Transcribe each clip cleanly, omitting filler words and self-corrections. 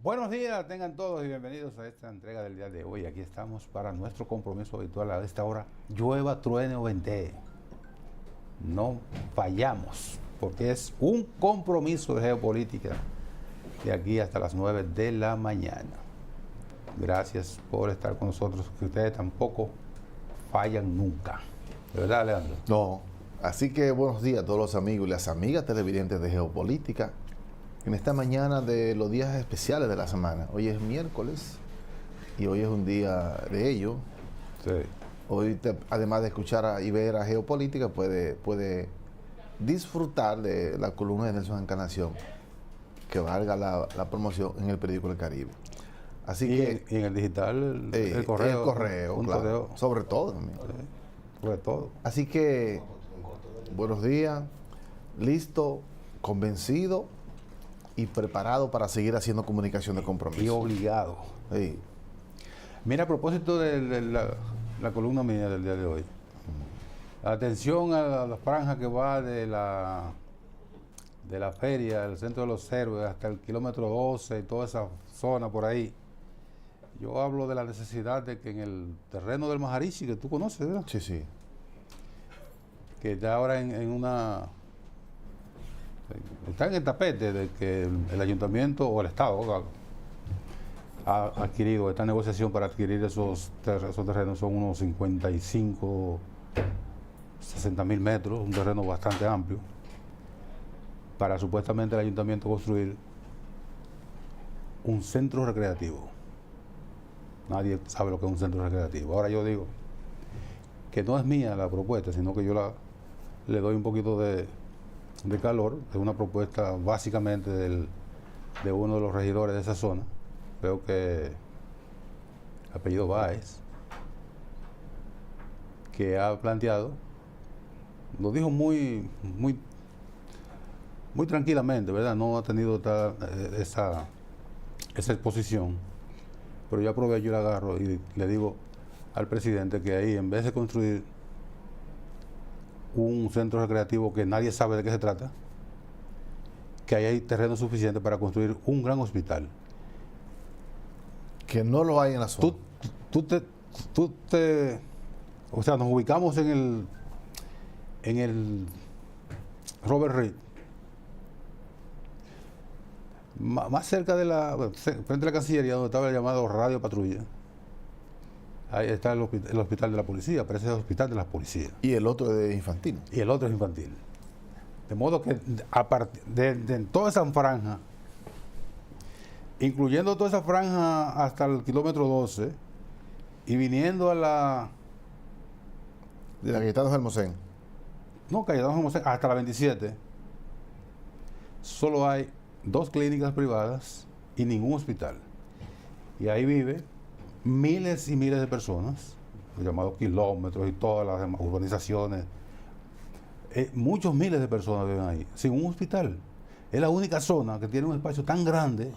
Buenos días, tengan todos y bienvenidos a esta entrega del día de hoy. Aquí estamos para nuestro compromiso habitual a esta hora. Llueva, truene o ventee. No fallamos, porque es un compromiso de geopolítica de aquí hasta las 9 de la mañana. Gracias por estar con nosotros, que ustedes tampoco fallan nunca. ¿De verdad, Leandro? No. Así que buenos días a todos los amigos y las amigas televidentes de Geopolítica. En esta mañana de los días especiales de la semana. Hoy es miércoles y hoy es un día de ello. Sí. Hoy, además de escuchar y ver a Geopolítica, puede disfrutar de la columna de Nelson Encarnación, que valga la promoción en el periódico El Caribe. Así que, y en el digital, el correo. El correo, claro, correo. sobre todo. Sí, sobre todo. Así que, buenos días, listo, convencido y preparado para seguir haciendo comunicación de compromiso. Y obligado. Sí. Mira, a propósito de la columna mía del día de hoy. Atención a la franja que va de la feria, del centro de los héroes, hasta el kilómetro 12 y toda esa zona por ahí. Yo hablo de la necesidad de que en el terreno del Majarichi, que tú conoces, ¿verdad? Sí, sí. Que está ahora está en el tapete de que el ayuntamiento o el Estado ha adquirido esta negociación para adquirir esos terrenos. Son unos 55, 60 mil metros, un terreno bastante amplio, para supuestamente el ayuntamiento construir un centro recreativo. Nadie sabe lo que es un centro recreativo. Ahora yo digo que no es mía la propuesta, sino que yo le doy un poquito de calor. Es una propuesta básicamente de uno de los regidores de esa zona. Creo que apellido Báez, que ha planteado, lo dijo muy tranquilamente, ¿verdad? No ha tenido esa exposición, pero yo aprovecho y la agarro y le digo al presidente que ahí, en vez de construir un centro recreativo que nadie sabe de qué se trata, que ahí hay terreno suficiente para construir un gran hospital. Que no lo hay en la zona. O sea, nos ubicamos en el Robert Reed, más cerca frente a la Cancillería, donde estaba el llamado Radio Patrulla. Ahí está el hospital de la policía, pero ese es el hospital de la policía. Y el otro es infantil. Y el otro es infantil. De modo que de toda esa franja, incluyendo toda esa franja hasta el kilómetro 12, y viniendo a De la Cayetano Hermosén. No, Cayetano Hermosén, hasta la 27, solo hay 2 clínicas privadas y ningún hospital. Y ahí vive miles y miles de personas, los llamados kilómetros y todas las demás urbanizaciones. Muchos miles de personas viven ahí, sin un hospital. Es la única zona que tiene un espacio tan grande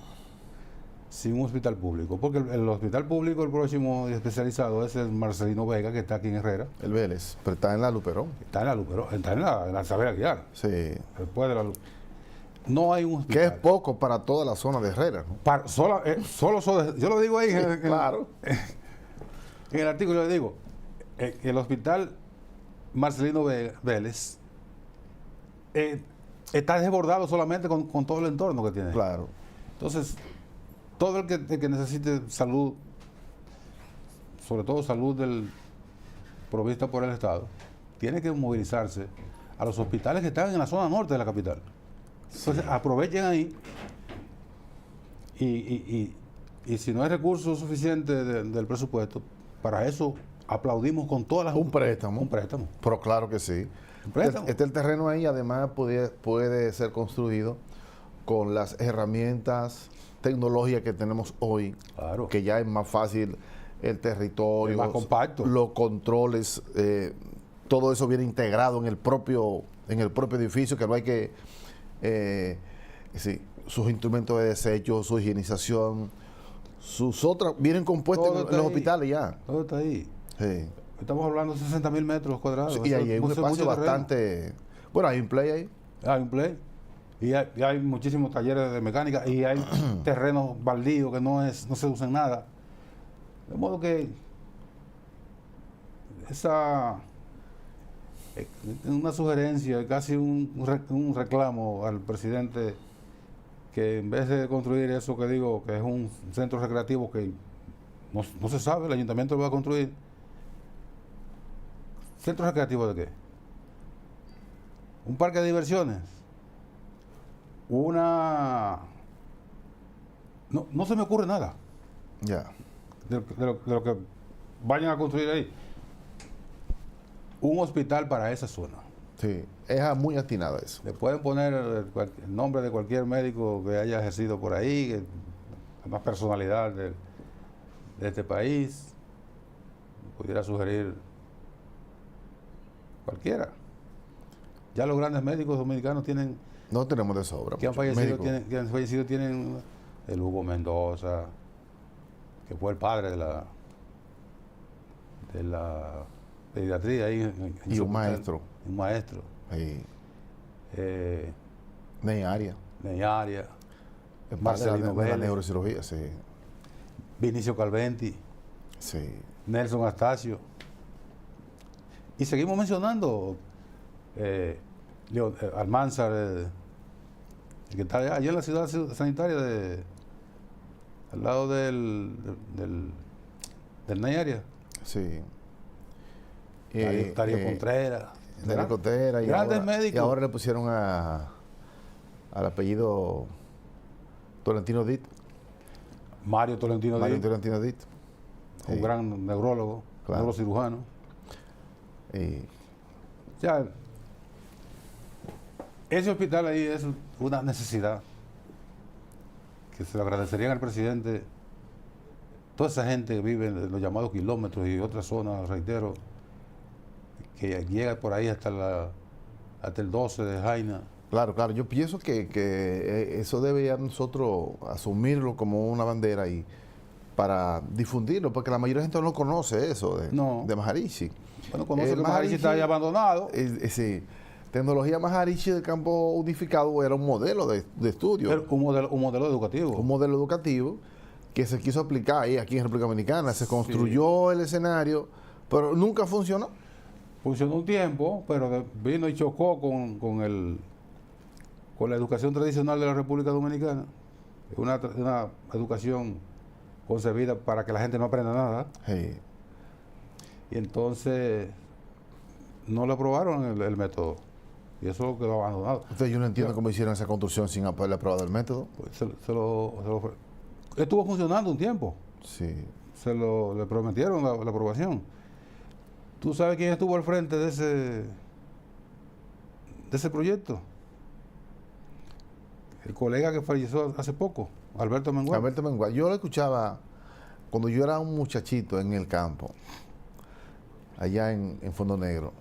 sin un hospital público. Porque el hospital público, el próximo especializado, es el Marcelino Vega, que está aquí en Herrera. El Vélez, pero está en la Luperón. Está en la Luperón, está en la Isabel Aguilar. Sí. Después de la no hay un hospital. Que es poco para toda la zona de Herrera, ¿no? Yo lo digo ahí Claro. en el artículo, le digo que el hospital Marcelino Vélez está desbordado solamente con todo el entorno que tiene. Claro. Entonces, todo el que necesite salud, sobre todo salud provista por el Estado, tiene que movilizarse a los hospitales que están en la zona norte de la capital. Entonces, aprovechen ahí y si no hay recursos suficientes del presupuesto, para eso aplaudimos con todas las... Un préstamo. Un préstamo. Pero claro que sí. Un préstamo. El terreno ahí además puede ser construido con las herramientas tecnológicas que tenemos hoy. Claro. Que ya es más fácil el territorio. Es más compacto. Los controles, todo eso viene integrado en el propio edificio, que no hay que... sí, sus instrumentos de desecho, su higienización, sus otras, vienen compuestos en los hospitales ya. Todo está ahí. Sí. Estamos hablando de 60 mil metros cuadrados. Sí, y ahí hay un espacio bastante... Bueno, hay un play ahí. Hay un play. y hay muchísimos talleres de mecánica y hay terrenos baldíos que no se usan nada. De modo que esa es una sugerencia, casi un reclamo al presidente, que en vez de construir eso que digo, que es un centro recreativo que no se sabe, el ayuntamiento lo va a construir. ¿Centro recreativo de qué? Un parque de diversiones. No se me ocurre nada Ya. de lo que vayan a construir ahí. Un hospital para esa zona. Sí, es muy atinado eso. Le pueden poner el nombre de cualquier médico que haya ejercido por ahí, que más personalidad de este país. Pudiera sugerir cualquiera. Ya los grandes médicos dominicanos tienen, No tenemos de sobra. que han muchos fallecido, médicos. tienen el Hugo Mendoza, que fue el padre de la pediatría ahí en Y ese un hospital. maestro. Un maestro. Sí. Eh, Ney Arias. Neyaria, El padre Marcelino de la Vélez, neurocirugía, sí. Vinicio Calventi, Sí. Nelson Astacio. Y seguimos mencionando Almanzar, el que está allá en la ciudad sanitaria al lado del Neyaria. Sí. Darío Contreras. Darío Contreras. Grandes médicos. Y ahora le pusieron al apellido Tolentino Dit. Mario Tolentino Mario Díaz, Tolentino Dit. un Sí. gran neurólogo, Claro. neurocirujano. Y Ya, ese hospital ahí es una necesidad que se lo agradecerían al presidente. Toda esa gente que vive en los llamados kilómetros y otras zonas, reitero, que llega por ahí hasta el 12 de Jaina. claro, yo pienso que eso debería nosotros asumirlo como una bandera y para difundirlo, porque la mayoría de gente no conoce eso No. de Maharishi. Bueno, conoce que Maharishi Maharishi está ahí abandonado. Sí, tecnología Maharishi del campo unificado era un modelo de estudio, Era un modelo educativo. un modelo educativo que se quiso aplicar ahí aquí en República Dominicana, se construyó el escenario, pero nunca funcionó. Funcionó un tiempo, pero vino y chocó con la educación tradicional de la República Dominicana. Una educación concebida para que la gente no aprenda nada. Sí. Y entonces no le aprobaron el método. Y eso quedó abandonado. Entonces yo no entiendo cómo hicieron esa construcción sin haberle aprobado el método. Pues estuvo funcionando un tiempo. Sí. Le prometieron la aprobación. ¿Tú sabes quién estuvo al frente de ese proyecto? El colega que falleció hace poco, Alberto Mengual. Alberto Mengual. Yo lo escuchaba cuando yo era un muchachito en el campo, allá en Fondo Negro.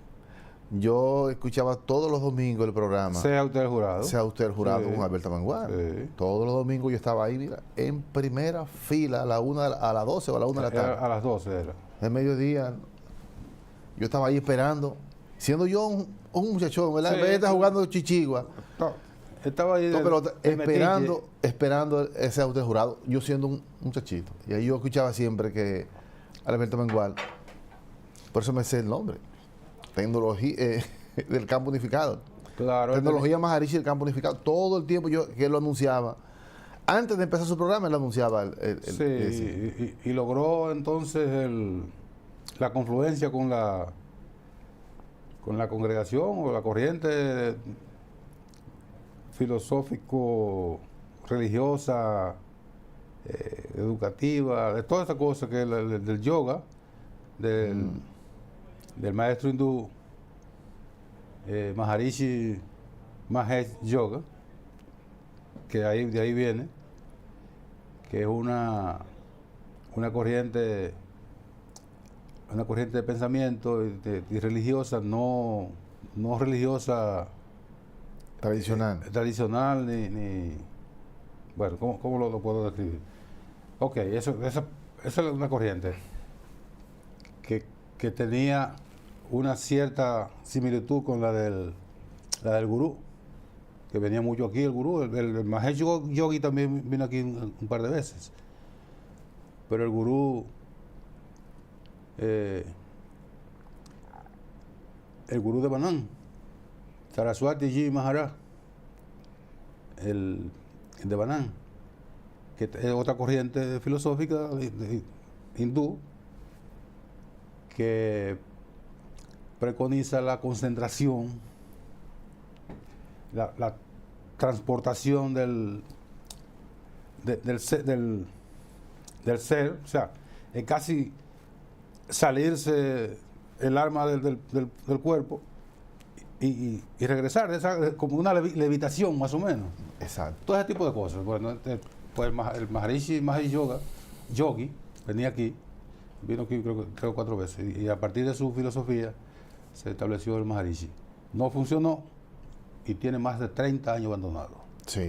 Yo escuchaba todos los domingos el programa. Sea usted el jurado. Sea usted el jurado Sí. con Alberto Mengual. Sí. Todos los domingos yo estaba ahí, mira, en primera fila a las 12 o a las 1 de la tarde. A las 12 era. De mediodía, yo estaba ahí esperando, siendo yo un muchachón, ¿verdad? Sí. En vez de estar jugando chichigua. No, estaba ahí No, pero metiche. esperando ese auto de jurado, yo siendo un muchachito. Y ahí yo escuchaba siempre que Alberto Mengual, por eso me sé el nombre, tecnología del campo unificado. Claro, Tecnología Maharishi del campo unificado. Todo el tiempo que él lo anunciaba. Antes de empezar su programa, él lo anunciaba. Sí, y logró entonces la confluencia con la congregación o la corriente filosófico, religiosa, educativa, de toda esa cosa que es del yoga, del maestro hindú Maharishi Mahesh Yoga, que de ahí viene, que es una corriente de pensamiento y religiosa, no religiosa tradicional. ni bueno, ¿cómo lo puedo describir? Ok, esa es una corriente que tenía una cierta similitud con la del gurú, que venía mucho aquí, el gurú. El Mahesh Yogi también vino aquí un par de veces. Pero el gurú, el gurú de Banán, Saraswati Ji Maharaj, el de Banán, que es otra corriente filosófica hindú que preconiza la concentración, la transportación del ser, o sea, es casi salirse el alma del cuerpo y regresar, como una levitación más o menos. Exacto. Todo ese tipo de cosas. Bueno, pues el Maharishi Yogi venía aquí, vino aquí creo 4 veces, y a partir de su filosofía se estableció el Maharishi. No funcionó y tiene más de 30 años abandonado. Sí.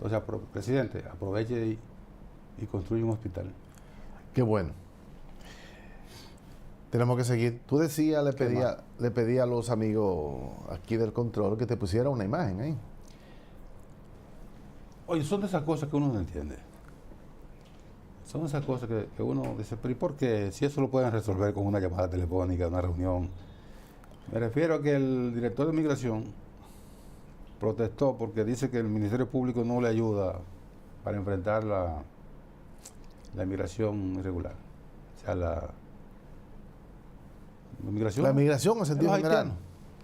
Entonces, presidente, aproveche y construye un hospital. Qué bueno. Tenemos que seguir. Tú decías, le pedí a los amigos aquí del control que te pusieran una imagen ahí. Oye, son de esas cosas que uno no entiende. Son de esas cosas que uno dice, pero ¿y por qué? Si eso lo pueden resolver con una llamada telefónica, una reunión. Me refiero a que el director de Migración protestó porque dice que el Ministerio Público no le ayuda para enfrentar la inmigración irregular. O sea, la migración. La migración en sentido general.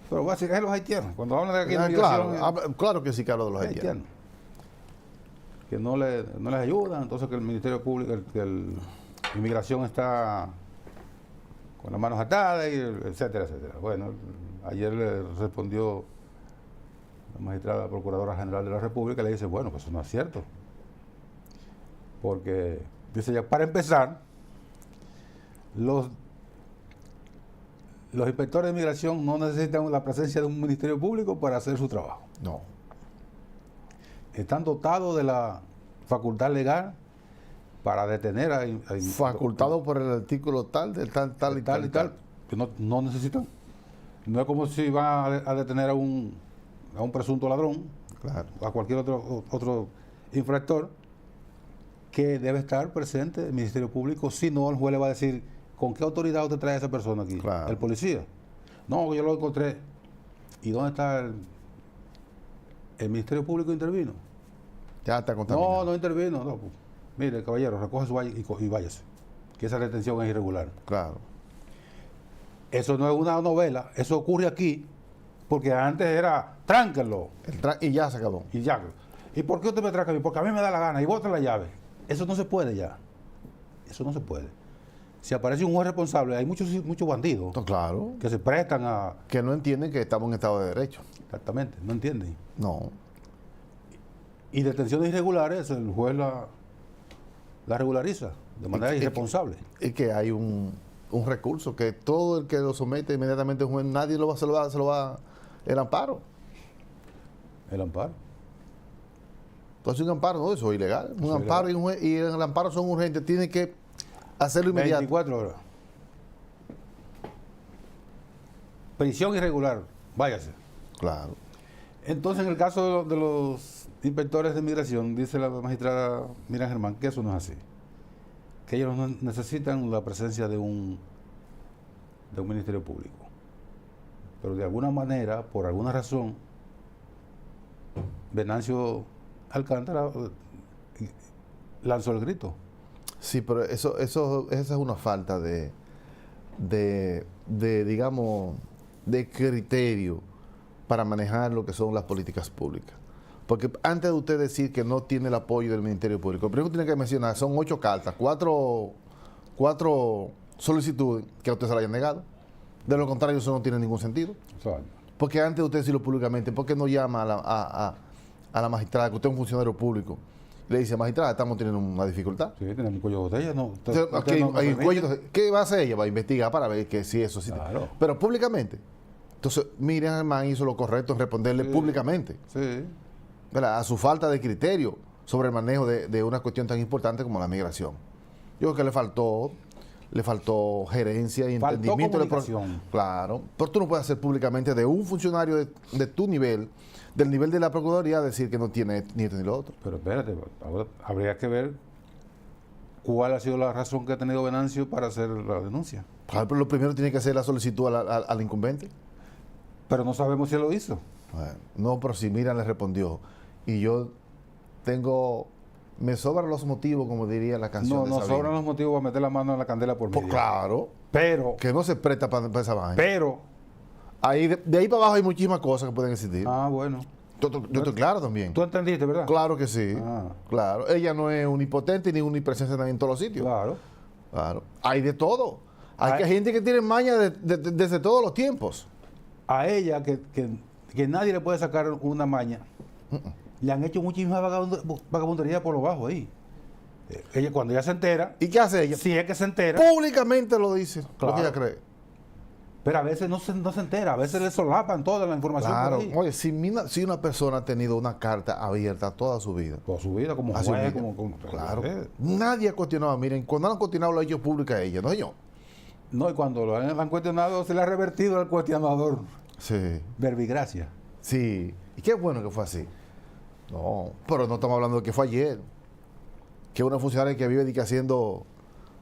Pero va a decir, es los haitianos. Cuando hablan de aquí de migración. Claro que sí que hablo de los haitianos. Que no les ayudan, entonces que el Ministerio Público, que inmigración está con las manos atadas, etcétera, etcétera. Bueno, ayer le respondió la magistrada Procuradora General de la República, le dice, bueno, pues eso no es cierto. Porque, dice ella, para empezar, los inspectores de migración no necesitan la presencia de un Ministerio Público para hacer su trabajo. No. Están dotados de la facultad legal para detener facultado por el artículo tal y tal. Que no necesitan. No es como si van a detener a un presunto ladrón, claro, a cualquier otro infractor, que debe estar presente el Ministerio Público. Si no, el juez le va a decir, ¿con qué autoridad usted trae a esa persona aquí? Claro. El policía. No, yo lo encontré. ¿Y dónde está el Ministerio Público? Intervino. Ya está contaminado. No intervino. No, pues, mire, caballero, recoge su valle y váyase. Que esa retención es irregular. Claro. Eso no es una novela, eso ocurre aquí, porque antes era tránquenlo. Y ya se acabó. Y ya. ¿Y por qué usted me tranca a mí? Porque a mí me da la gana y bota la llave. Eso no se puede ya. Eso no se puede. Si aparece un juez responsable, hay muchos bandidos Claro. que se prestan a... Que no entienden que estamos en estado de derecho. Exactamente, no entienden. No. Y detenciones irregulares, el juez la regulariza de manera irresponsable. Y que hay un recurso que todo el que lo somete inmediatamente al juez, nadie se lo va el amparo. El amparo. Entonces un amparo, no, eso es ilegal. Un amparo y el amparo son urgentes, tiene que hacerlo inmediato. 24 horas. Prisión irregular, váyase. Claro. Entonces, en el caso de los inspectores de migración, dice la magistrada Miriam Germán, que eso no es así. Que ellos no necesitan la presencia de un Ministerio Público. Pero de alguna manera, por alguna razón, Venancio Alcántara lanzó el grito. Sí, pero esa es una falta de digamos, de criterio para manejar lo que son las políticas públicas. Porque antes de usted decir que no tiene el apoyo del Ministerio Público, primero tiene que mencionar, son 8 cartas, 4 solicitudes que a usted se le hayan negado. De lo contrario, eso no tiene ningún sentido. Exacto. Porque antes de usted decirlo públicamente, ¿por qué no llama a la magistrada, que usted es un funcionario público? Le dice, magistrada, estamos teniendo una dificultad. Sí, tenemos un cuello de botella. No, ¿Qué va a hacer ella? Va a investigar para ver que si eso sí. Claro. Pero públicamente. Entonces, Miriam Germán hizo lo correcto en responderle públicamente. Sí. ¿Verdad? A su falta de criterio sobre el manejo de una cuestión tan importante como la migración. Yo creo que le faltó le faltó gerencia y Faltó entendimiento comunicación. Claro, pero tú no puedes hacer públicamente de un funcionario de tu nivel, del nivel de la Procuraduría, decir que no tiene ni esto ni lo otro. Pero espérate, ahora habría que ver cuál ha sido la razón que ha tenido Venancio para hacer la denuncia. Claro, pero lo primero tiene que hacer la solicitud al incumbente. Pero no sabemos si él lo hizo. Bueno, no, pero si Miriam le respondió. Y yo me sobran los motivos, como diría la canción No, de nos Sabina. sobran los motivos para meter la mano en la candela por Pues medio. claro, Pero, que no se presta para esa vaina. pero, Ahí, de ahí para abajo hay muchísimas cosas que pueden existir. bueno. Yo estoy claro también. Tú entendiste, ¿verdad? Claro que sí. Ah. Claro. Ella no es unipotente ni unipresencia en todos los sitios. Claro. Claro. Hay de todo. Hay Hay- gente que tiene maña desde todos los tiempos. A ella, que nadie le puede sacar una maña, le han hecho muchísima vagabundería por lo bajo ahí. Ella, cuando ella se entera, ¿Y qué hace ella? si es que se entera, Públicamente lo dice, lo Claro. que ella cree. pero a veces no se entera, a veces le solapan toda la información Claro. por ahí. Oye, si una persona ha tenido una carta abierta toda su vida. Toda su vida, como Así juez, mismo. como Claro. Nadie ha cuestionado. Miren, cuando han cuestionado lo ha hecho pública a ella, no yo. No, y cuando lo han cuestionado, se le ha revertido al cuestionador. Sí. Verbigracia. Sí. Y qué bueno que fue así. No, pero no estamos hablando de que fue ayer. Que una funcionaria que vive haciendo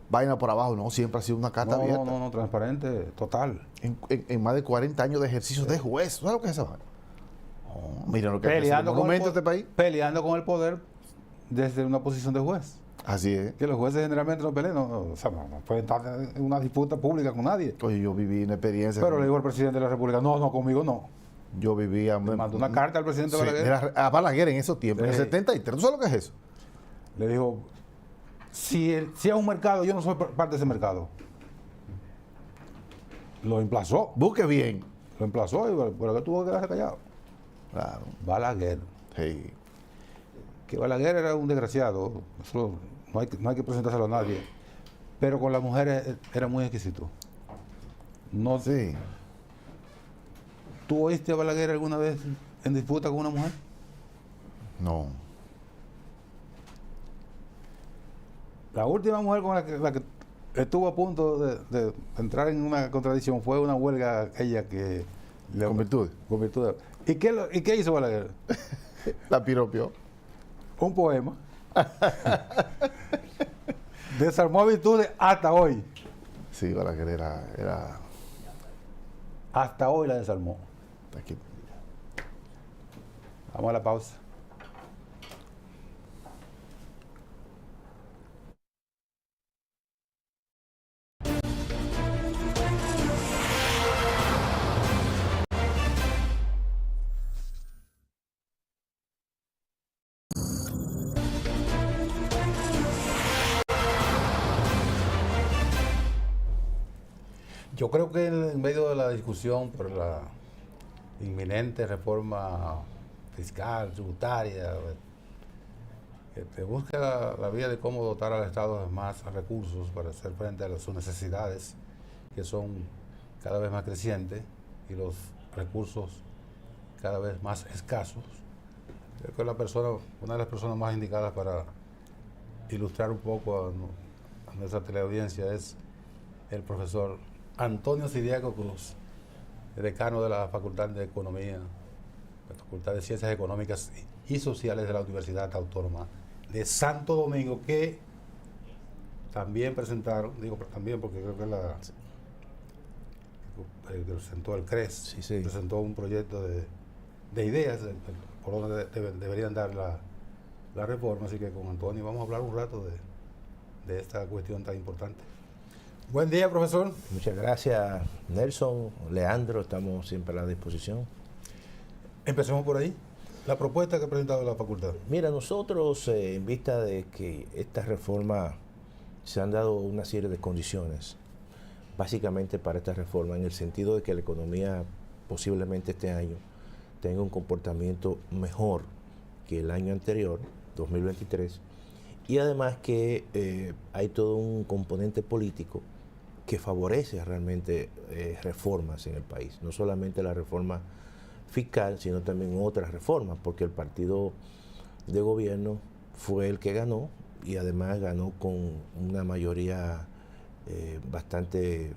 vaina por abajo, no, siempre ha sido una carta abierta. No, transparente, total. En más de 40 años de ejercicio de juez. ¿Sabes lo que es esa vaina? No, mira lo que Peleando con, monumento este país. peleando con el poder desde una posición de juez. Así es. Que los jueces generalmente no pelean, o sea, no pueden estar en una disputa pública con nadie. Oye, yo viví una experiencia. Pero le digo al presidente de la República, no, conmigo no. Yo vivía. Le mandó una carta al presidente Sí, Balaguer. a Balaguer en esos tiempos, en el Sí. 73. ¿Tú sabes lo que es eso? Le dijo, si es un mercado, yo no soy parte de ese mercado. Lo emplazó, Busque bien. y Balaguer tuvo que quedarse callado. Claro. Balaguer. Sí. Que Balaguer era un desgraciado, eso no hay que presentárselo a nadie. Pero con las mujeres era muy exquisito. No, Sí. ¿Tú oíste a Balaguer alguna vez en disputa con una mujer? No. La última mujer con la que estuvo a punto de entrar en una contradicción fue una huelga aquella que... Con virtud. Con virtud. ¿Y qué hizo Balaguer? La piropió. Un poema. Desarmó a Virtudes hasta hoy. Sí, Balaguer era Hasta hoy la desarmó. aquí. Vamos a la pausa. Yo creo que en medio de la discusión por la inminente reforma fiscal, tributaria, que busca la vía de cómo dotar al Estado de más recursos para hacer frente a sus necesidades, que son cada vez más crecientes, y los recursos cada vez más escasos. Creo que una de las personas más indicadas para ilustrar un poco a nuestra teleaudiencia es el profesor Antonio Siriaco Cruz, decano de la Facultad de Economía, la Facultad de Ciencias Económicas y Sociales de la Universidad Autónoma de Santo Domingo, que también presentaron, digo también porque creo que que presentó el CRES, Sí. presentó un proyecto de ideas por donde deberían dar la reforma, así que con Antonio vamos a hablar un rato de esta cuestión tan importante. Buen día, profesor. Muchas gracias, Nelson, Leandro, estamos siempre a la disposición. Empecemos por ahí. La propuesta que ha presentado la facultad. Mira, nosotros, en vista de que esta reforma se han dado una serie de condiciones, básicamente para esta reforma, en el sentido de que la economía posiblemente este año tenga un comportamiento mejor que el año anterior, 2023, y además que hay todo un componente político que favorece realmente reformas en el país, no solamente la reforma fiscal, sino también otras reformas, porque el partido de gobierno fue el que ganó y además ganó con una mayoría bastante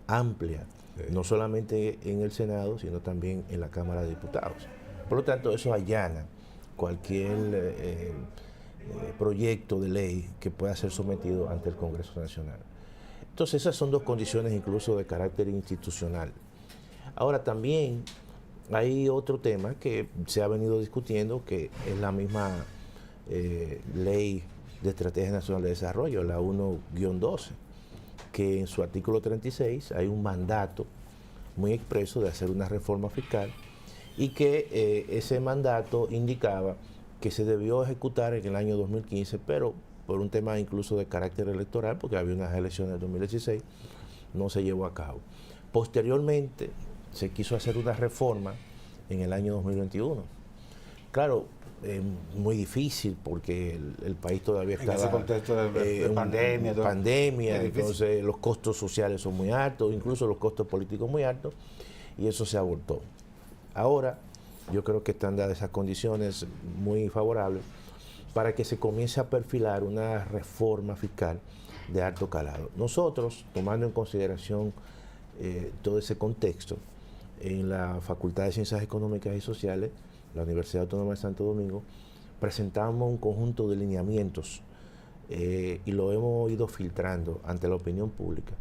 amplia, Sí. no solamente en el Senado, sino también en la Cámara de Diputados. Por lo tanto, eso allana cualquier proyecto de ley que pueda ser sometido ante el Congreso Nacional. Entonces, esas son dos condiciones incluso de carácter institucional. Ahora, también hay otro tema que se ha venido discutiendo, que es la misma Ley de Estrategia Nacional de Desarrollo, la 1-12, que en su artículo 36 hay un mandato muy expreso de hacer una reforma fiscal y que ese mandato indicaba que se debió ejecutar en el año 2015, pero por un tema incluso de carácter electoral, porque había unas elecciones en 2016, no se llevó a cabo. Posteriormente se quiso hacer una reforma en el año 2021. Claro, muy difícil porque el país todavía estaba en ese contexto de pandemia, entonces los costos sociales son muy altos, incluso los costos políticos muy altos, y eso se abortó. Ahora yo creo que están dadas esas condiciones muy favorables para que se comience a perfilar una reforma fiscal de alto calado. Nosotros, tomando en consideración todo ese contexto, en la Facultad de Ciencias Económicas y Sociales, la Universidad Autónoma de Santo Domingo, presentamos un conjunto de lineamientos y lo hemos ido filtrando ante la opinión pública,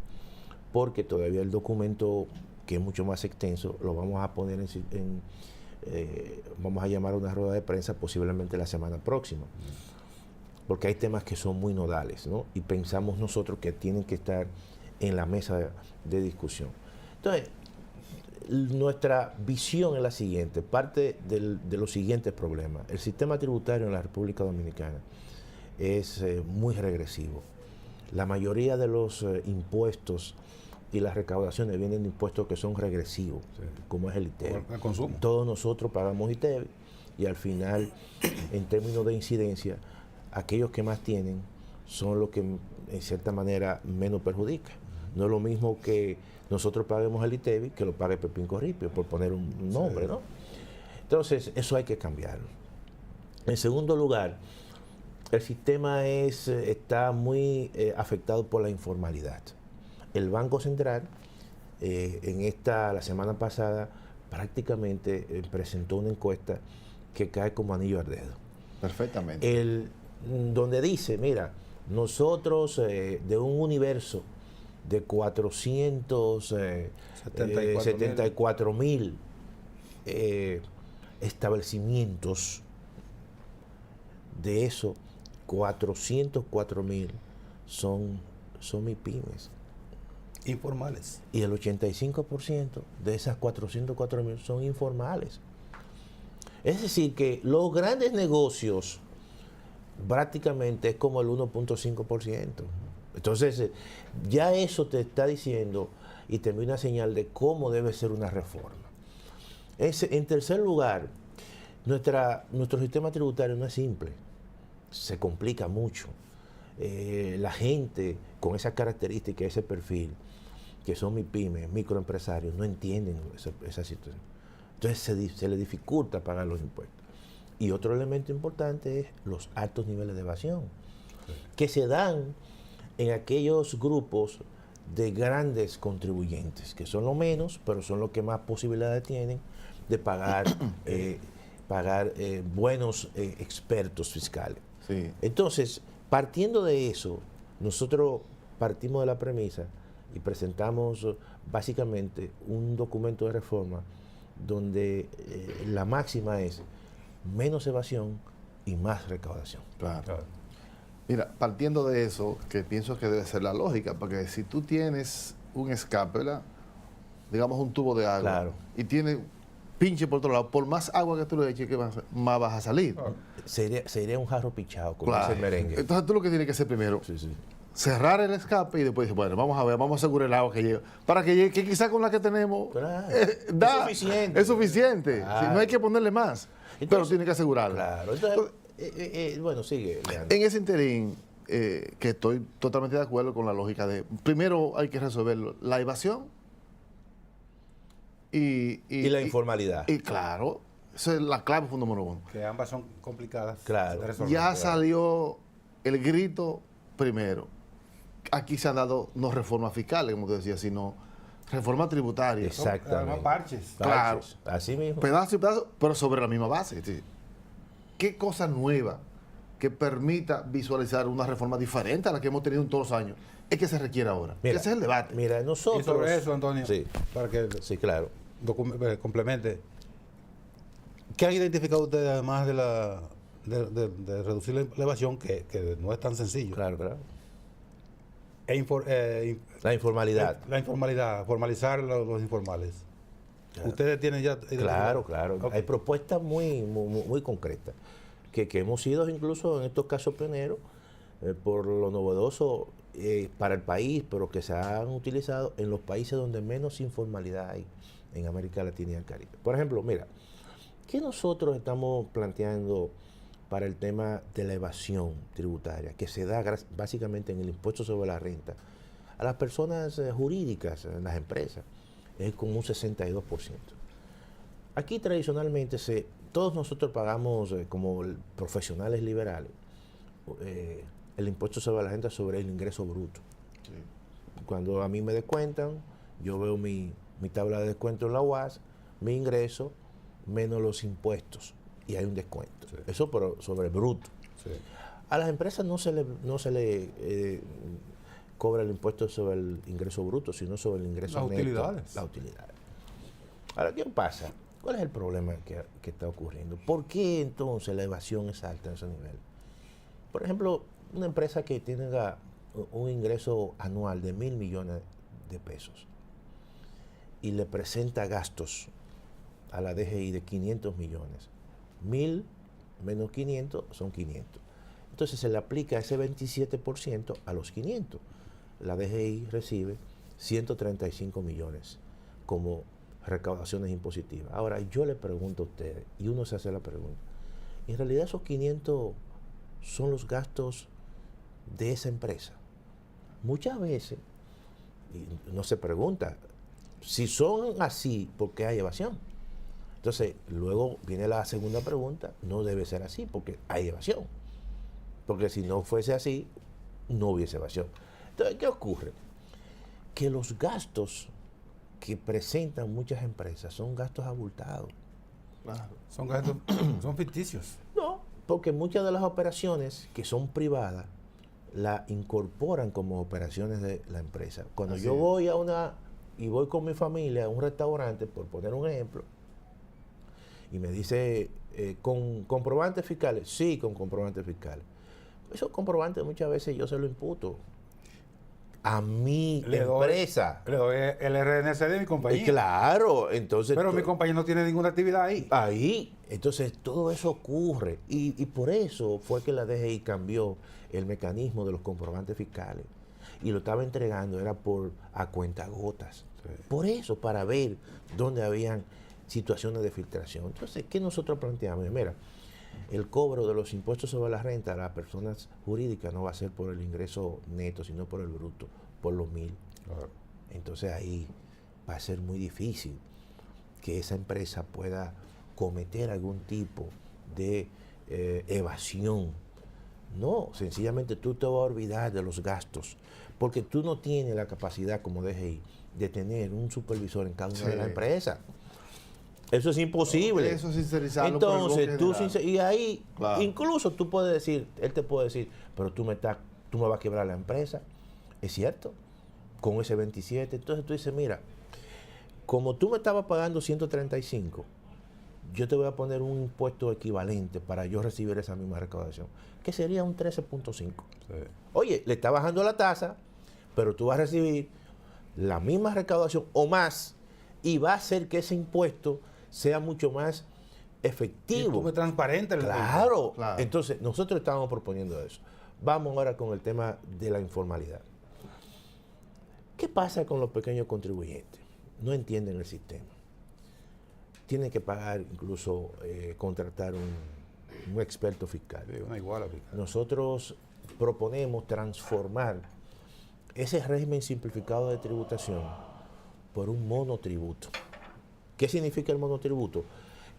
porque todavía el documento, que es mucho más extenso, lo vamos a poner vamos a llamar a una rueda de prensa posiblemente la semana próxima, porque hay temas que son muy nodales, ¿no? Y pensamos nosotros que tienen que estar en la mesa de discusión. Entonces, nuestra visión es la siguiente, parte de los siguientes problemas. El sistema tributario en la República Dominicana es muy regresivo. La mayoría de los impuestos y las recaudaciones vienen de impuestos que son regresivos, sí, como es el ITEVI. El consumo. Todos nosotros pagamos ITEVI y al final, en términos de incidencia, aquellos que más tienen son los que en cierta manera menos perjudican. No es lo mismo que nosotros paguemos el ITEVI que lo pague Pepín Corripio, por poner un nombre, sí, ¿no? Entonces, eso hay que cambiarlo. En segundo lugar, el sistema está muy afectado por la informalidad. El Banco Central, la semana pasada, prácticamente presentó una encuesta que cae como anillo al dedo. Perfectamente. Donde dice, mira, nosotros de un universo de 474.000 establecimientos, de eso 404.000 son MIPYMES. Informales. Y el 85% de esas 404.000 son informales. Es decir, que los grandes negocios prácticamente es como el 1.5%. Entonces, ya eso te está diciendo y te envía una señal de cómo debe ser una reforma. En tercer lugar, nuestro sistema tributario no es simple, se complica mucho. La gente con esas características, ese perfil, que son MIPYMES, microempresarios, no entienden esa situación. Entonces se les dificulta pagar los impuestos. Y otro elemento importante es los altos niveles de evasión, que se dan en aquellos grupos de grandes contribuyentes, que son los menos, pero son los que más posibilidades tienen de pagar, buenos expertos fiscales. Sí. Entonces, partiendo de eso, nosotros partimos de la premisa y presentamos básicamente un documento de reforma donde la máxima es menos evasión y más recaudación. Claro. Mira, partiendo de eso, que pienso que debe ser la lógica, porque si tú tienes un escape, ¿verdad? Digamos un tubo de agua, claro, y tiene pinche por otro lado, por más agua que tú le eches, más vas a salir. Claro. Sería un jarro pichado, como Claro. dice el merengue. Entonces tú lo que tienes que hacer primero, Sí. cerrar el escape y después decir, bueno, vamos a ver, vamos a asegurar el agua que llega. Para que llegue, que quizás con la que tenemos Claro. da, Es suficiente. Es suficiente. Claro. Si no hay que ponerle más, pero tiene que asegurarla. Claro. Entonces, bueno, sigue, Leandro. En ese interín, que estoy totalmente de acuerdo con la lógica de, primero hay que resolver la evasión y la informalidad. Y claro, esa es la clave número uno. Que ambas son complicadas. Claro. de resolver. Ya salió el grito primero, aquí se han dado no reformas fiscales, como te decía, sino reformas tributarias. Exactamente. Además, parches. Claro. Así mismo. Pedazo y pedazo, pero sobre la misma base. ¿Sí? ¿Qué cosa nueva que permita visualizar una reforma diferente a la que hemos tenido en todos los años es que se requiere ahora? Mira, Ese es el debate. Mira, nosotros... Y sobre eso, Antonio, Sí, para que sí, claro. complemente, ¿qué han identificado ustedes además de reducir la evasión, que no es tan sencillo? Claro, claro. La informalidad. La informalidad, formalizar los informales. Claro. Ustedes tienen ya... Claro, claro. Ok. Hay propuestas muy concretas que hemos sido incluso en estos casos pioneros por lo novedoso para el país, pero que se han utilizado en los países donde menos informalidad hay en América Latina y el Caribe. Por ejemplo, mira, ¿qué nosotros estamos planteando para el tema de la evasión tributaria que se da básicamente en el impuesto sobre la renta a las personas jurídicas, en las empresas? Es como un 62%. Aquí tradicionalmente todos nosotros pagamos como profesionales liberales el impuesto sobre la renta sobre el ingreso bruto. Sí. Cuando a mí me descuentan, yo veo mi tabla de descuento en la UAS, mi ingreso menos los impuestos y hay un descuento. Sí. Eso pero sobre bruto. Sí. A las empresas no se le cobra el impuesto sobre el ingreso bruto, sino sobre el ingreso Las neto. utilidades. Las utilidades. Ahora, ¿qué pasa? ¿Cuál es el problema que está ocurriendo? ¿Por qué entonces la evasión es alta en ese nivel? Por ejemplo, una empresa que tenga un ingreso anual de 1.000 millones de pesos y le presenta gastos a la DGI de 500 millones. 1.000 menos 500 son 500. Entonces se le aplica ese 27% a los 500. La DGI recibe 135 millones como recaudaciones impositivas. Ahora, yo le pregunto a ustedes, y uno se hace la pregunta, ¿en realidad esos 500 son los gastos de esa empresa? Muchas veces, y no se pregunta, si son así, ¿por qué hay evasión? Entonces, luego viene la segunda pregunta, no debe ser así, porque hay evasión. Porque si no fuese así, no hubiese evasión. Entonces, ¿qué ocurre? Que los gastos que presentan muchas empresas son gastos abultados. Claro. Son gastos, son ficticios. No, porque muchas de las operaciones que son privadas la incorporan como operaciones de la empresa. Cuando Así yo es. voy voy con mi familia a un restaurante, por poner un ejemplo, y me dice, ¿con comprobantes fiscales? Sí, con comprobantes fiscales. Esos comprobantes muchas veces yo se los imputo a mi empresa. Le doy el RNC de mi compañía. Claro, entonces... Pero mi compañía no tiene ninguna actividad ahí. Ahí, entonces todo eso ocurre y por eso fue que la DGI cambió el mecanismo de los comprobantes fiscales y lo estaba entregando, era a cuentagotas. Sí. Por eso, para ver dónde habían situaciones de filtración. Entonces, ¿qué nosotros planteamos? Mira, el cobro de los impuestos sobre la renta a las personas jurídicas no va a ser por el ingreso neto, sino por el bruto, por los 1.000. Claro. Entonces ahí va a ser muy difícil que esa empresa pueda cometer algún tipo de evasión. No, sencillamente tú te vas a olvidar de los gastos, porque tú no tienes la capacidad como DGI de tener un supervisor en cada una de las empresas. Eso es imposible. Eso sincerizarlo por el Entonces, bloque tú general. y ahí, Claro. incluso tú puedes decir, él te puede decir, pero tú me vas a quebrar la empresa. ¿Es cierto? Con ese 27. Entonces tú dices, mira, como tú me estabas pagando 135, yo te voy a poner un impuesto equivalente para yo recibir esa misma recaudación, que sería un 13.5. Sí. Oye, le está bajando la tasa, pero tú vas a recibir la misma recaudación o más, y va a hacer que ese impuesto sea mucho más Y efectivo. tú me transparente. Claro. Claro. Entonces, nosotros estábamos proponiendo eso. Vamos ahora con el tema de la informalidad. ¿Qué pasa con los pequeños contribuyentes? No entienden el sistema. Tienen que pagar, incluso contratar un experto fiscal. Sí, una iguala fiscal. Nosotros proponemos transformar ese régimen simplificado de tributación por un monotributo. ¿Qué significa el monotributo?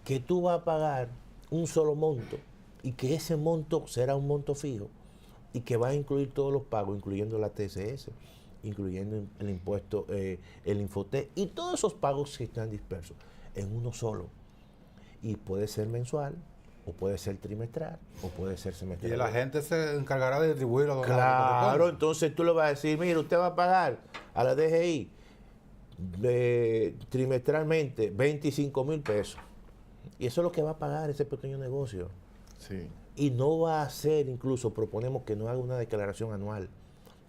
Que tú vas a pagar un solo monto y que ese monto será un monto fijo y que va a incluir todos los pagos, incluyendo la TCS, incluyendo el impuesto, el Infoté y todos esos pagos que están dispersos en uno solo. Y puede ser mensual, o puede ser trimestral, o puede ser semestral. Y la gente se encargará de distribuirlo. Claro, entonces tú le vas a decir, mire, usted va a pagar a la DGI trimestralmente 25,000 pesos. Y eso es lo que va a pagar ese pequeño negocio. Sí. Y no va a ser, incluso proponemos que no haga una declaración anual,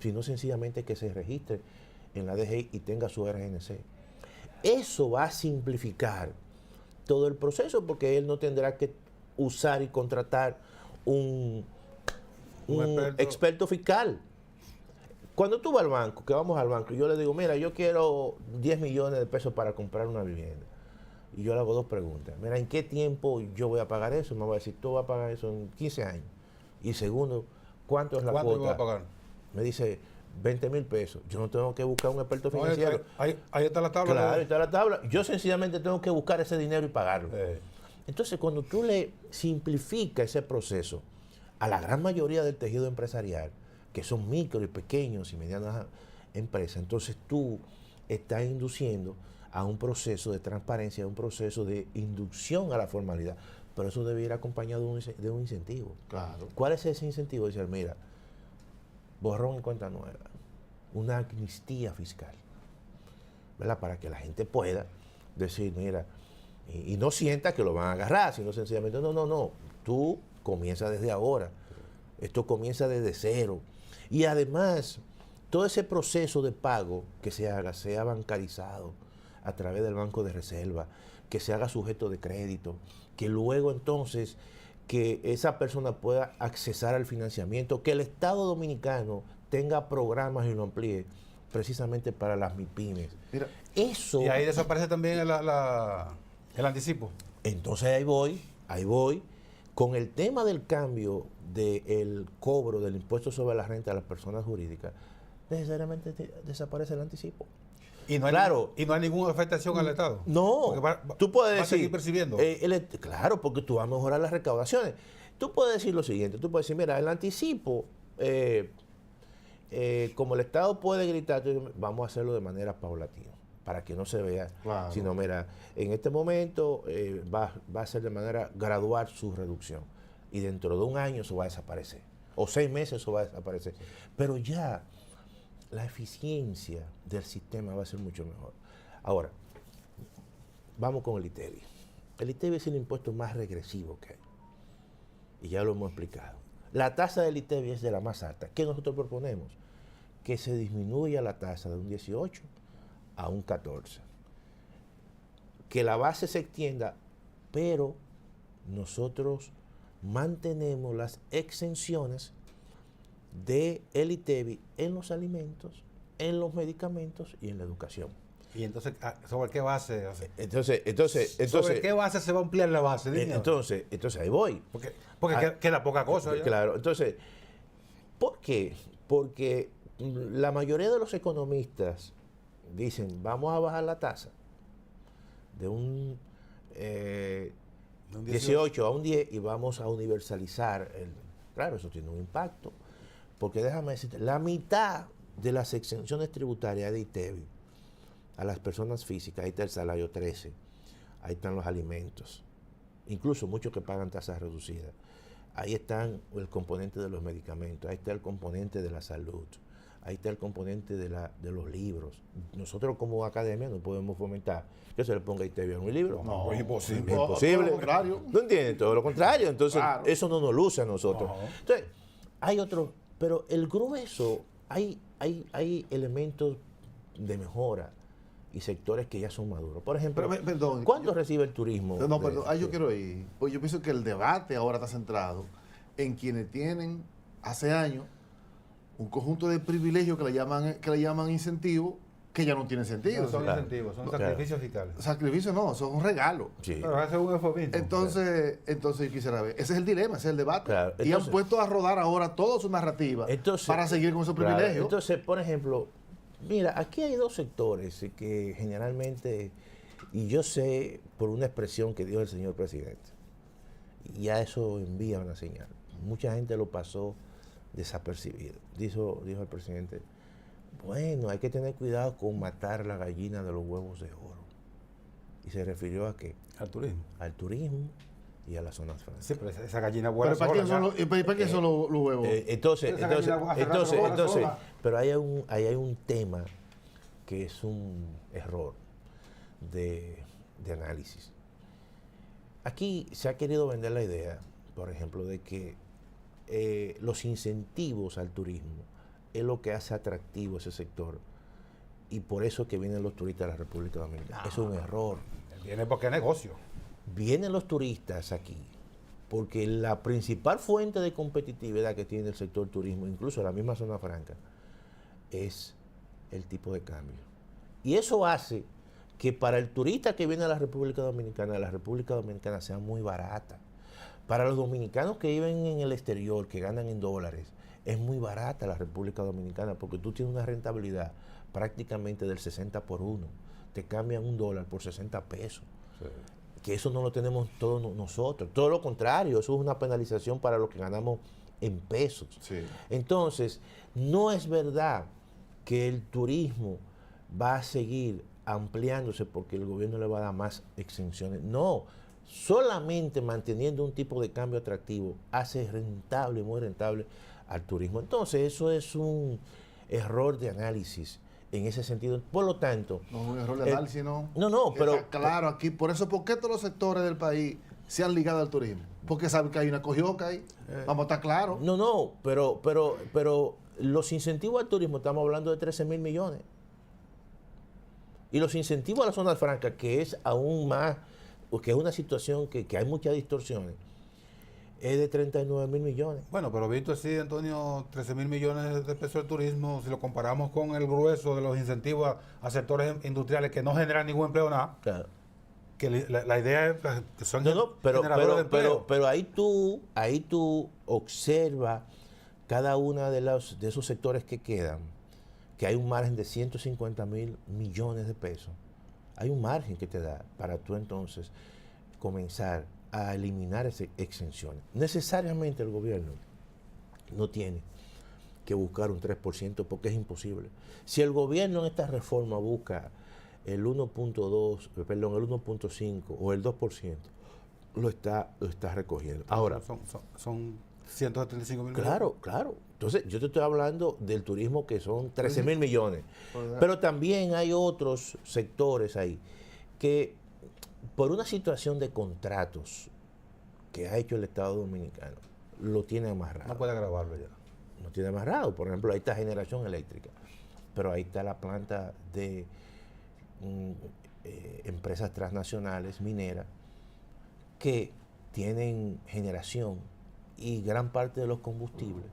sino sencillamente que se registre en la DGI y tenga su RNC. Eso va a simplificar todo el proceso porque él no tendrá que usar y contratar un experto fiscal. Cuando tú vas al banco, que vamos al banco, yo le digo, mira, yo quiero 10 millones de pesos para comprar una vivienda. Y yo le hago dos preguntas. Mira, ¿en qué tiempo yo voy a pagar eso? Me va a decir, tú vas a pagar eso en 15 años. Y segundo, ¿cuánto es la ¿Cuánto cuota? voy a pagar? Me dice, 20,000 pesos. Yo no tengo que buscar un experto financiero. Ahí está la tabla. Claro, ahí está la tabla. Yo sencillamente tengo que buscar ese dinero y pagarlo. Entonces, cuando tú le simplificas ese proceso a la gran mayoría del tejido empresarial, que son micro y pequeños y medianas empresas, entonces tú estás induciendo a un proceso de transparencia, a un proceso de inducción a la formalidad. Pero eso debe ir acompañado de un incentivo. Claro. ¿Cuál es ese incentivo? Decir, mira, borrón en cuenta nueva, una amnistía fiscal, ¿verdad? Para que la gente pueda decir, mira, y no sienta que lo van a agarrar, sino sencillamente, no, tú comienzas desde ahora, esto comienza desde cero. Y además, todo ese proceso de pago que se haga, sea bancarizado a través del Banco de Reserva, que se haga sujeto de crédito, que luego entonces que esa persona pueda accesar al financiamiento, que el Estado Dominicano tenga programas y lo amplíe precisamente para las MIPYMES. Mira, Eso. Y ahí desaparece también el anticipo. Entonces ahí voy, con el tema del cambio del cobro del impuesto sobre la renta a las personas jurídicas, necesariamente desaparece el anticipo. Y no hay, Claro. y no hay ninguna afectación al Estado. No, tú puedes va a decir, seguir percibiendo. Claro, porque tú vas a mejorar las recaudaciones. Tú puedes decir lo siguiente, tú puedes decir, mira, el anticipo, como el Estado puede gritar, vamos a hacerlo de manera paulatina, para que no se vea, Claro. sino, mira, en este momento va a ser de manera gradual su reducción, y dentro de un año eso va a desaparecer, o 6 meses eso va a desaparecer. Pero ya la eficiencia del sistema va a ser mucho mejor. Ahora, vamos con el ITEVI. El ITEVI es el impuesto más regresivo que hay. Y ya lo hemos explicado. La tasa del ITEVI es de la más alta. ¿Qué nosotros proponemos? Que se disminuya la tasa de un 18 a un 14. Que la base se extienda, pero nosotros mantenemos las exenciones del ITEVI en los alimentos, en los medicamentos y en la educación. Y entonces, ¿sobre qué base? Entonces, ¿Sobre qué base se va a ampliar la base? Dime. entonces ahí voy. Porque queda poca cosa. ¿ya? Claro, entonces, ¿por qué? Porque la mayoría de los economistas dicen, vamos a bajar la tasa de un 18 a un 10 y vamos a universalizar. Claro, eso tiene un impacto, porque déjame decirte, la mitad de las exenciones tributarias de ITEVI a las personas físicas, ahí está el salario 13, ahí están los alimentos, incluso muchos que pagan tasas reducidas. Ahí están el componente de los medicamentos, ahí está el componente de la salud, ahí está el componente de los libros. Nosotros como academia no podemos fomentar que se le ponga ITEVI en un libro. No, es imposible. Es imposible. Todo lo contrario. ¿No entiendes? Todo lo contrario. Entonces, Claro. eso no nos luce a nosotros. No. Entonces, hay otro, pero el grueso, hay elementos de mejora y sectores que ya son maduros. Por ejemplo, Pero, perdón, ¿cuánto recibe el turismo? No, perdón, ahí yo quiero ir. Pues yo pienso que el debate ahora está centrado en quienes tienen hace años un conjunto de privilegios que le llaman incentivos, que ya no tienen sentido. No son Claro. incentivos, son Claro. sacrificios fiscales. Sacrificios no, son un regalo. Sí. Pero hace un eufemismo. Entonces yo quisiera ver, ese es el dilema, ese es el debate. Claro, Y entonces- han puesto a rodar ahora toda su narrativa para seguir con esos claro, privilegios. entonces, por ejemplo, mira, aquí hay dos sectores que generalmente, y yo sé por una expresión que dio el señor presidente, y ya eso envía una señal. Mucha gente lo pasó desapercibido. Dijo el presidente, bueno, hay que tener cuidado con matar la gallina de los huevos de oro. Y se refirió a qué? Al turismo. Al turismo y a las zonas francas. Sí, pero esa gallina vuela ¿Pero para sola. qué son los huevos? Entonces, Esa gallina hace rato vuela sola. pero ahí hay un tema que es un error de análisis. Aquí se ha querido vender la idea, por ejemplo, de que los incentivos al turismo es lo que hace atractivo ese sector y por eso que vienen los turistas a la República Dominicana. Es un error. Viene porque es negocio. Vienen los turistas aquí porque la principal fuente de competitividad que tiene el sector turismo, incluso la misma zona franca, es el tipo de cambio. Y eso hace que para el turista que viene a la República Dominicana sea muy barata. Para los dominicanos que viven en el exterior, que ganan en dólares, es muy barata la República Dominicana porque tú tienes una rentabilidad prácticamente del 60 por 1. Te cambian $1 por 60 pesos. Sí. Que eso no lo tenemos todos nosotros. Todo lo contrario, eso es una penalización para los que ganamos en pesos. Sí. Entonces, no es verdad que el turismo va a seguir ampliándose porque el gobierno le va a dar más exenciones. No, solamente manteniendo un tipo de cambio atractivo hace rentable, muy rentable al turismo. Entonces, eso es un error de análisis en ese sentido. Por lo tanto... No, un error de análisis, no. No, pero... Está claro, aquí, por eso, ¿por qué todos los sectores del país se han ligado al turismo? Porque saben que hay una cogioca ahí. Vamos a estar claros. No, pero los incentivos al turismo, estamos hablando de 13,000 millones. Y los incentivos a las zonas francas, que es aún más, que es una situación que hay muchas distorsiones, es de 39,000 millones. Bueno, pero visto así, Antonio, 13,000 millones de pesos de turismo, si lo comparamos con el grueso de los incentivos a sectores industriales que no generan ningún empleo, nada. Claro. Que la idea es que son generadores de empleo. Pero ahí tú observas cada uno de esos sectores que quedan, que hay un margen de 150,000 millones de pesos. Hay un margen que te da para tú entonces comenzar a eliminar esas exenciones. Necesariamente el gobierno no tiene que buscar un 3% porque es imposible. Si el gobierno en esta reforma busca el 1.5 o el 2%, lo está recogiendo. Ahora, son 175 mil millones. Claro. Entonces, yo te estoy hablando del turismo que son 13,000 millones. Pero también hay otros sectores ahí que, por una situación de contratos que ha hecho el Estado Dominicano, lo tiene amarrado. No puede agravarlo ya. No tiene amarrado. Por ejemplo, ahí está generación eléctrica, pero ahí está la planta de empresas transnacionales mineras que tienen generación y gran parte de los combustibles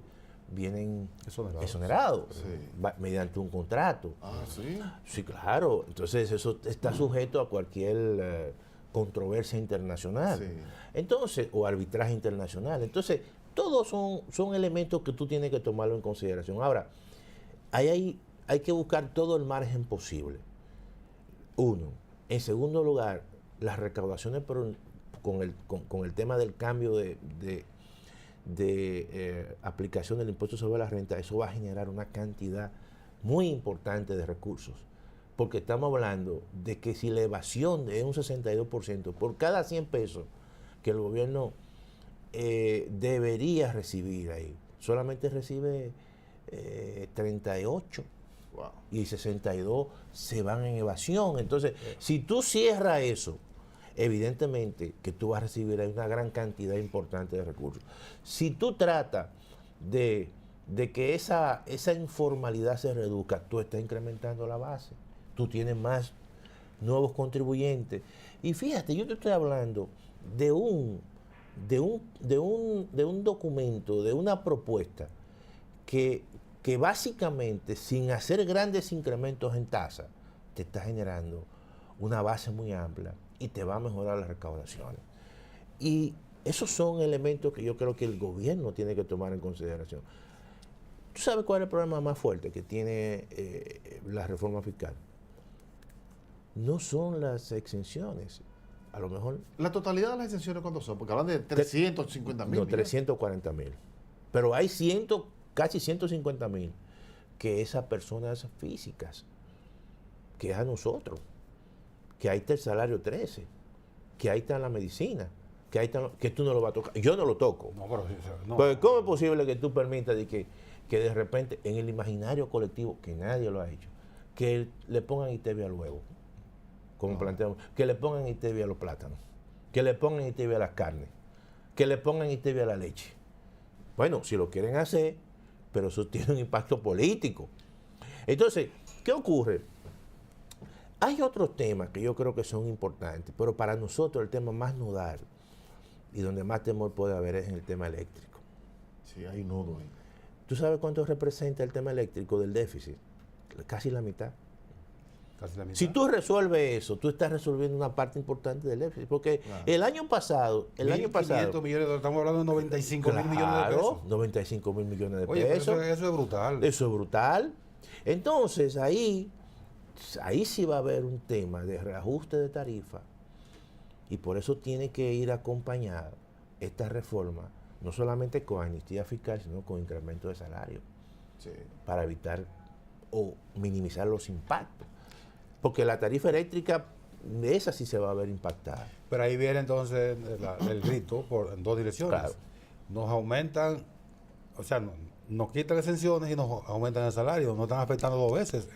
vienen exonerados mediante un contrato. Ah, ¿sí? Sí, claro. Entonces eso está sujeto a cualquier controversia internacional. Sí. Entonces, o arbitraje internacional. Entonces, todos son elementos que tú tienes que tomarlo en consideración. Ahora, hay que buscar todo el margen posible. Uno. En segundo lugar, las recaudaciones con el tema del cambio de aplicación del impuesto sobre la renta, eso va a generar una cantidad muy importante de recursos. Porque estamos hablando de que si la evasión es un 62%, por cada 100 pesos que el gobierno debería recibir ahí, solamente recibe 38. Wow. Y 62 se van en evasión. Entonces, si tú cierras eso, evidentemente que tú vas a recibir ahí una gran cantidad importante de recursos. Si tú tratas de que esa informalidad se reduzca, tú estás incrementando la base. Tú tienes más nuevos contribuyentes. Y fíjate, yo te estoy hablando de un documento, de una propuesta que básicamente, sin hacer grandes incrementos en tasa, te está generando una base muy amplia y te va a mejorar las recaudaciones. Y esos son elementos que yo creo que el gobierno tiene que tomar en consideración. ¿Tú sabes cuál es el problema más fuerte que tiene la reforma fiscal? No son las exenciones. A lo mejor... ¿La totalidad de las exenciones cuánto son? Porque hablan de 350,000. No, 340,000. Pero hay casi 150.000, que esas personas físicas, que es a nosotros, que ahí está el salario 13, que ahí está la medicina, que ahí está, que tú no lo vas a tocar. Yo no lo toco. No, pero sí, no. Pues, ¿cómo es posible que tú permitas de que de repente en el imaginario colectivo, que nadie lo ha hecho, que le pongan ITV al huevo, como planteamos, que le pongan ITV a los plátanos, que le pongan ITV a las carnes, que le pongan ITV a la leche? Bueno, si lo quieren hacer, pero eso tiene un impacto político. Entonces, ¿qué ocurre? Hay otros temas que yo creo que son importantes, pero para nosotros el tema más nodal y donde más temor puede haber es en el tema eléctrico. Sí, hay nudo ahí. ¿Tú sabes cuánto representa el tema eléctrico del déficit? Casi la mitad. Casi la mitad. Si tú resuelves eso, tú estás resolviendo una parte importante del déficit. Porque el año pasado... 1.500 millones, estamos hablando de 95 mil millones de pesos. 95 mil millones de Oye, pero pesos. eso es brutal. Eso es brutal. Entonces, ahí sí va a haber un tema de reajuste de tarifa. Y por eso tiene que ir acompañada esta reforma, no solamente con amnistía fiscal, sino con incremento de salario, Sí. para evitar o minimizar los impactos. Porque la tarifa eléctrica, esa sí se va a ver impactada. Pero ahí viene entonces el grito en dos direcciones. Claro. Nos aumentan, o sea, nos quitan exenciones y nos aumentan el salario. Nos están afectando dos veces.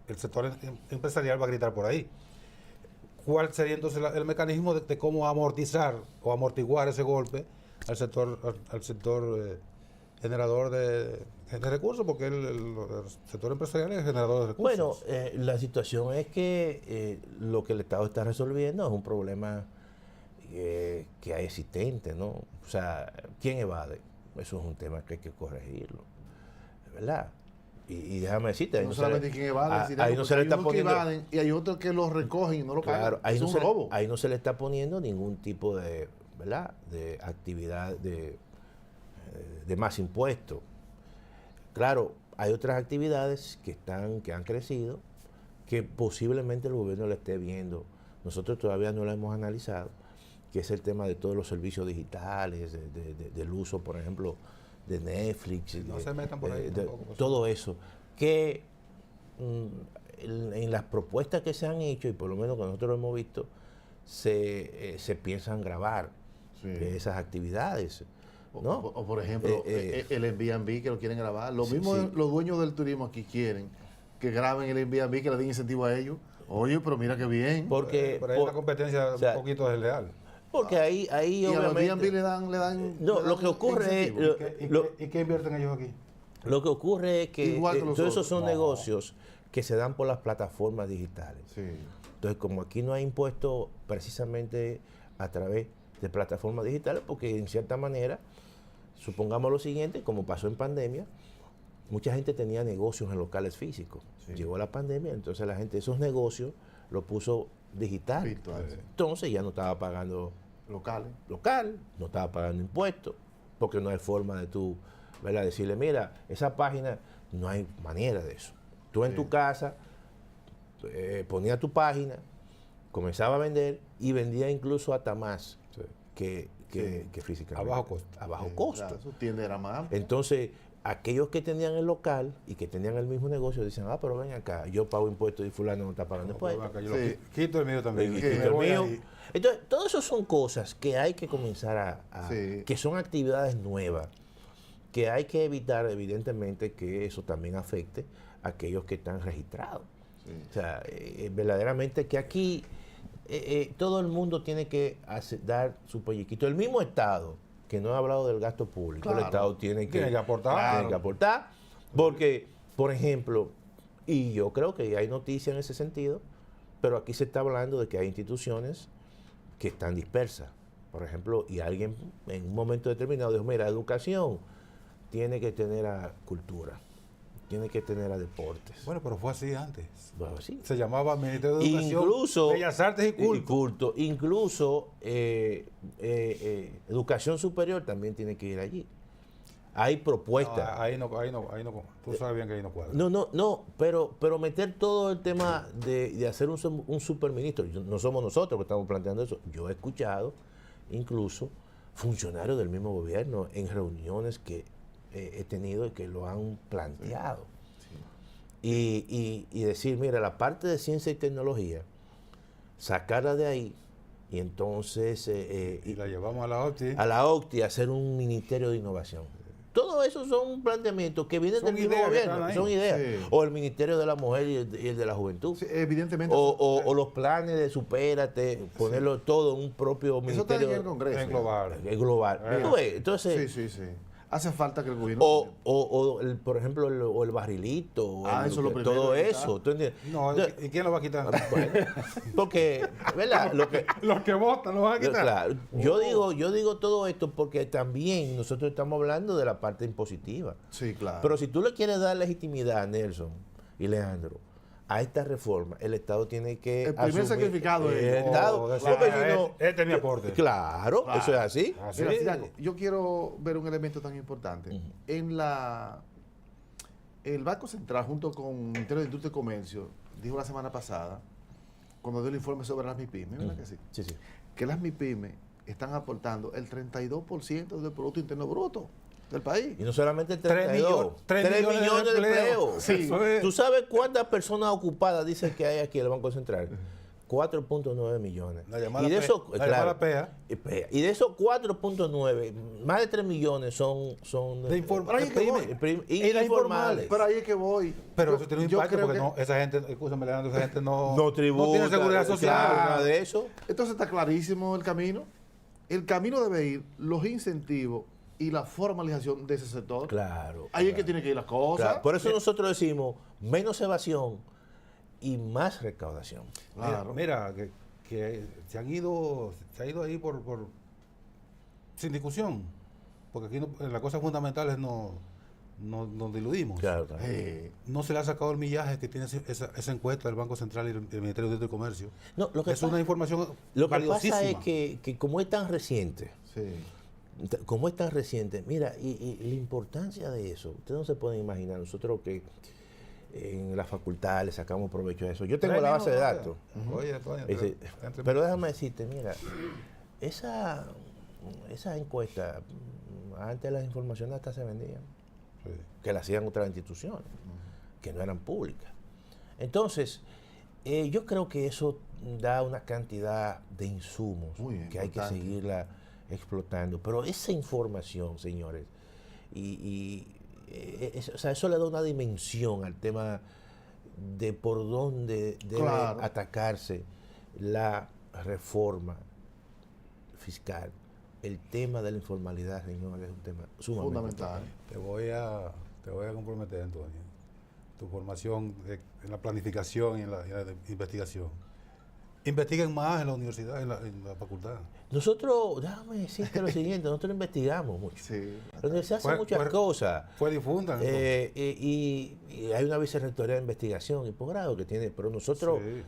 El sector empresarial va a gritar por ahí. ¿Cuál sería entonces el mecanismo de cómo amortizar o amortiguar ese golpe al sector generador de recursos? Porque el sector empresarial es generador de recursos. Bueno, la situación es que lo que el Estado está resolviendo es un problema que hay existente, ¿no? O sea, ¿quién evade? Eso es un tema que hay que corregirlo, ¿verdad? Y déjame decirte, No solamente quien evade, ahí no se le está poniendo... evaden y hay otros que los recogen y no lo pagan. Claro, ahí Es no, un robo. ahí no se le está poniendo ningún tipo de, ¿verdad?, de actividad de más impuestos. Claro, hay otras actividades que han crecido, que posiblemente el gobierno le esté viendo. Nosotros todavía no lo hemos analizado, que es el tema de todos los servicios digitales, del uso, por ejemplo, de Netflix, No se metan por ahí tampoco, por todo eso, que en las propuestas que se han hecho, y por lo menos que nosotros lo hemos visto, se piensan grabar Sí. esas actividades, ¿no? O por ejemplo, el Airbnb que lo quieren grabar. Lo Sí, mismo sí. los dueños del turismo aquí quieren que graben el Airbnb, que le den incentivo a ellos. Oye, pero mira qué bien. Porque, Pero ahí la competencia o sea, un poquito desleal. porque ahí y a los obviamente... Airbnb le dan No, le lo dan que ocurre incentivo. es... ¿Y qué invierten ellos aquí? Lo que ocurre es que Igual que los todos esos otros. son No. negocios que se dan por las plataformas digitales. Sí. Entonces, como aquí no hay impuesto precisamente a través de plataformas digitales, porque en cierta manera, supongamos lo siguiente, como pasó en pandemia, mucha gente tenía negocios en locales físicos. Sí. Llegó la pandemia, entonces la gente esos negocios lo puso digital. Virtual, sí. Entonces ya no estaba pagando Locales. local, no estaba pagando impuestos, porque no hay forma de tú, ¿verdad?, decirle, mira, esa página, no hay manera de eso. Tú en Sí. tu casa ponías tu página, comenzaba a vender y vendía incluso hasta más Sí. que físicamente. A bajo costo. A bajo Sí, costo. claro, su tienda era más amplia. Entonces, aquellos que tenían el local y que tenían el mismo negocio dicen, pero ven acá, yo pago impuestos y fulano no está pagando impuestos. Yo lo Sí. quito el mío también. Y que quito me el voy mío. ahí. Entonces, todo eso son cosas que hay que comenzar Sí. que son actividades nuevas, que hay que evitar, evidentemente, que eso también afecte a aquellos que están registrados. Sí. O sea, verdaderamente que aquí todo el mundo tiene que dar su pelliquito. El mismo Estado, que no he hablado del gasto público, el Claro. Estado tiene que aportar. tiene que aportar, porque, por ejemplo, y yo creo que hay noticias en ese sentido, pero aquí se está hablando de que hay instituciones que están dispersas. Por ejemplo, y alguien en un momento determinado dijo, mira, educación tiene que tener a cultura, tiene que tener a deportes. Bueno, pero fue así antes. Bueno, sí. Se llamaba Ministerio de Educación, Incluso Bellas Artes y Culto. Incluso educación superior también tiene que ir allí. Hay propuestas. Ahí no. Tú sabes bien que ahí no cuadra. No, pero meter todo el tema de hacer un superministro, no somos nosotros que estamos planteando eso. Yo he escuchado incluso funcionarios del mismo gobierno en reuniones que he tenido y que lo han planteado. Y decir, mira, la parte de ciencia y tecnología, sacarla de ahí y entonces Y la llevamos a la OPTI. a la OCTI hacer un ministerio de innovación. Todo eso son planteamientos que vienen Son del mismo ideas que gobierno, están ahí. son ideas. Sí. O el Ministerio de la Mujer y el de la Juventud. Sí, evidentemente. O los planes de supérate, ponerlo todo en un propio eso está en ministerio el Congreso. En global. global. ¿Tú ves? Entonces, Sí, sí, sí. Hace falta que el gobierno. por ejemplo, el barrilito, Eso es lo primero todo que eso. ¿Tú entiendes? No, Entonces, ¿y quién lo va a quitar? bueno, porque, ¿verdad? Los que votan lo van a quitar. Claro, yo digo todo esto porque también nosotros estamos hablando de la parte impositiva. Sí, claro. Pero si tú le quieres dar legitimidad a Nelson y Leandro a esta reforma, el Estado tiene que El primer sacrificado es el él. Estado. Oh, Porque si no- este es mi aporte. Claro, eso es así. Así. Mira, Santiago, yo quiero ver un elemento tan importante. El Banco Central, junto con el Ministerio de Industria y Comercio, dijo la semana pasada, cuando dio el informe sobre las MIPIMES, ¿verdad que sí? Sí, sí. Que las MIPIMES están aportando el 32% del Producto Interno Bruto del país. Y no solamente el 3 32, 3 millones millones de empleos. Sí. Eso es. ¿Tú sabes cuántas personas ocupadas dicen que hay aquí en el Banco Central? 4.9 millones. La llamada y de esos, la llamada PEA. Y de esos 4.9, más de 3 millones son Pero ahí es que voy. informales. Pero ahí es que voy. Pero Yo- eso tiene un yo impacto creo porque que- no, esa gente, escúchame, Leandro, esa gente no, No tributa, tiene seguridad social. claro, nada de eso. Entonces está clarísimo el camino. El camino debe ir los incentivos y la formalización de ese sector. Claro. Ahí es que tiene que ir las cosas. Claro. Por eso nosotros decimos menos evasión y más recaudación. Claro. Mira, que se ha ido ahí por sin discusión. Porque aquí las cosas fundamentales no nos diludimos. Claro, claro. No se le ha sacado el millaje que tiene esa encuesta del Banco Central y el Ministerio de Industria y Comercio. No, lo que Es una información Lo que valiosísima. pasa es que como es tan reciente, mira, y la importancia de eso, ustedes no se pueden imaginar, nosotros que en la facultad le sacamos provecho de eso. Yo tengo la base de datos. Oye, Antonio, Pero déjame decirte, mira, esa encuesta, antes las informaciones hasta se vendían, sí. que la hacían otras instituciones, que no eran públicas. Entonces, yo creo que eso da una cantidad de insumos Muy que hay que importante. seguirla explotando. Pero esa información, señores, o sea, eso le da una dimensión al tema de por dónde debe Claro. atacarse la reforma fiscal. El tema de la informalidad, señores, es un tema sumamente Fundamental. Te voy a comprometer, Antonio. Tu formación en la planificación y en la investigación. Investiguen más en la universidad, en la facultad. Nosotros, déjame decirte lo siguiente, nosotros investigamos mucho. Sí. La universidad hace muchas cosas. Fue difundan. Y hay una vicerrectoría de investigación y posgrado que tiene, pero nosotros, Sí.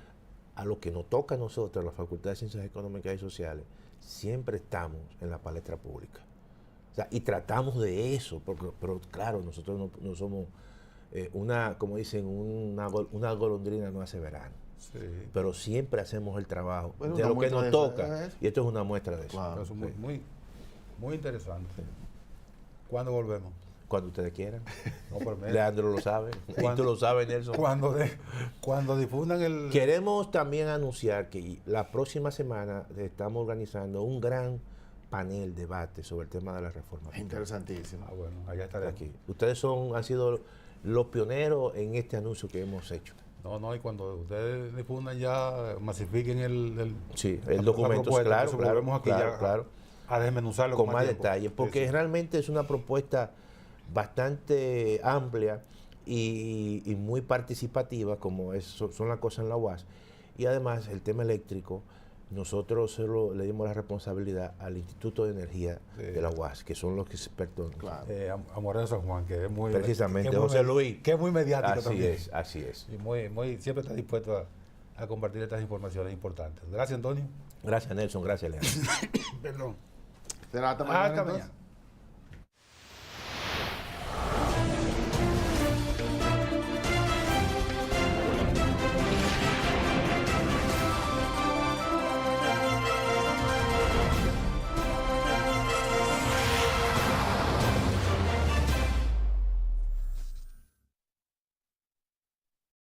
a lo que nos toca a nosotros, la Facultad de Ciencias Económicas y Sociales, siempre estamos en la palestra pública. O sea, y tratamos de eso, pero claro, nosotros no somos como dicen, una golondrina no hace verano. Sí. Pero siempre hacemos el trabajo Bueno, de una lo que muestra nos de eso, toca. eso. Y esto es una muestra de eso. Claro. Eso es muy interesante. ¿Cuándo volvemos? Cuando ustedes quieran. No, por medio. Leandro lo sabe. Y ¿Cuándo? tú lo sabes, Nelson. Cuando difundan el... Queremos también anunciar que la próxima semana estamos organizando un gran panel debate sobre el tema de la reforma fiscal. Interesantísimo. Ah, bueno, allá estaré Aquí. Ustedes han sido los pioneros en este anuncio que hemos hecho. No, y cuando ustedes difundan ya, masifiquen el Sí, la el documento, propuesta, claro, entonces claro, volvemos aquí claro, ya claro. a desmenuzarlo Con más tiempo. detalle, porque Sí, sí. realmente es una propuesta bastante amplia y muy participativa, como son las cosas en la UAS. Y además, el tema eléctrico, nosotros le dimos la responsabilidad al Instituto de Energía Sí. de la UAS, que son los expertos. Claro. A Moreno San Juan, que es muy... Precisamente, que es muy José Luis. Que es muy mediático Así también. es, así es. Y siempre está dispuesto a compartir estas informaciones importantes. Gracias, Antonio. Gracias, Nelson. Gracias, Leandro. Perdón. Será hasta mañana. Hasta entonces. mañana.